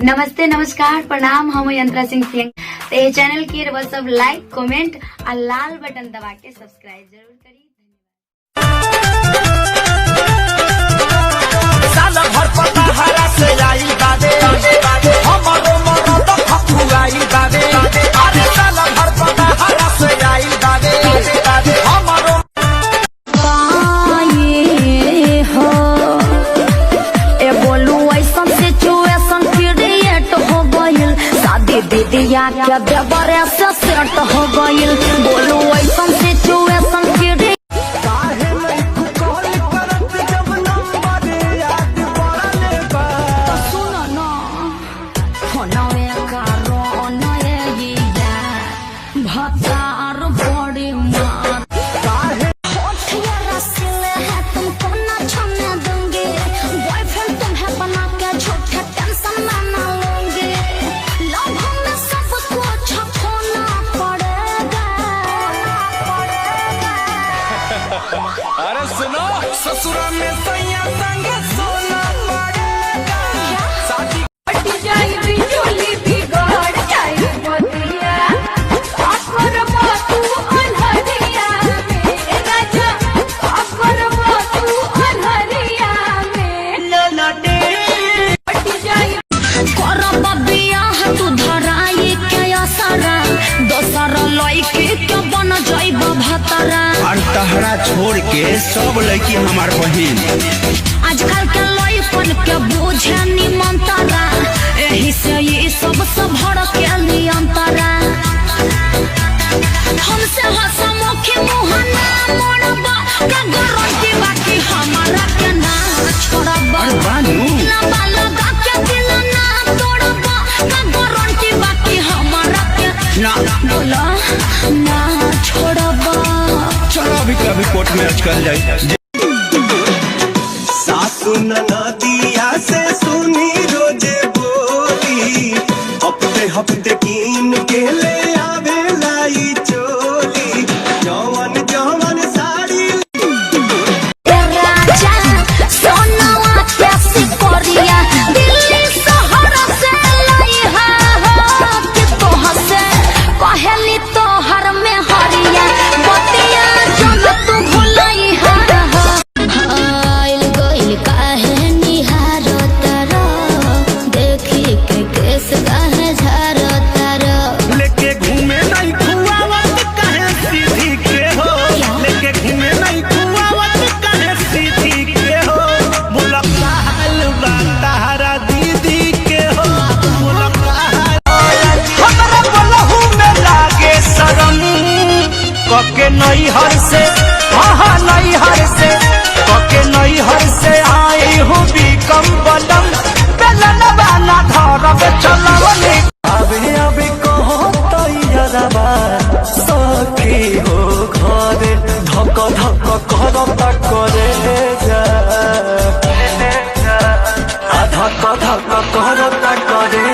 नमस्ते नमस्कार प्रणाम। हम यंत्रा सिंह सिंह तो ये चैनल की सब लाइक कमेंट और लाल बटन दबा के सब्सक्राइब जरूर करिए। दीदिया क्या देवरे से सेट हो गइल, बोलू ऐसन सिचुएशन के काहे नहीं कॉल करत जब नंबर याद पड़ले बा। तो सुनो ना फोनवे करो नए या भतार बड़ी मार काहे होठिया रसीले है तुमको ना छूने दूंगी, बॉयफ्रेंड तुम्हें बना के झूठे टेंशन में ना लूंगी। अरे सुनो ससुरा में सैया संग सोना पड़ेगा, शादी हट जाई बिजली बिगड़ जाई मोतिया, आखर बातू अनहरिया में राजा, आखर बातू अनहरिया में ललटे हट जाई करब बियाह तू धराई के असरा, दोसर लइके के बन जाइब भतरा। तहरा छोड़ के सब लड़की हमार बहिन आजकल के लइकन के बुझे निमंतरा, एही से ये सब भड़ के नियंतरा। हमसे हंसमुखी मुँह ना मोड़बा, का गारंटी बाकी हमारा के ना छोड़बा। ना बाल लगा के दिल ना तोड़बा, का गारंटी बाकी हमारा के ना बोला ना छोड़बा। चलो अभी कभी कोर्ट में अटकल जाए। सासु ननदिया से सुनी रोजे बोली, हफ्ते हफ्ते कीन के ले आवे लाई चोली, जवन जवन साड़ी राजा सोनवा कैसी कोरिया दिल्ली शहर से लाई हो कि तोहर से कहली तोहर में हरिया बतिया जन तू भुलाई हो। आइल गइल काहे निहार तारा, देखी के केस काहे झार तारा। लेके घूमे नहीं खुआवत कहे सीधी के हो, लेके घूमे नहीं खुआवत कहे सीधी के हो। बोला काल तारा दीदी के हो, बोला हमरा बोलहू में लागे शरम, कके नहीं हर से हाँ नहीं हर से, कके नहीं हर से आई हूँ बिकम बलम, बेलन बाना धरब चलवनी। अबे अबे कहो तैयारबा सखी हो घरे, धक धक करता करे जा, धक धक करता करे।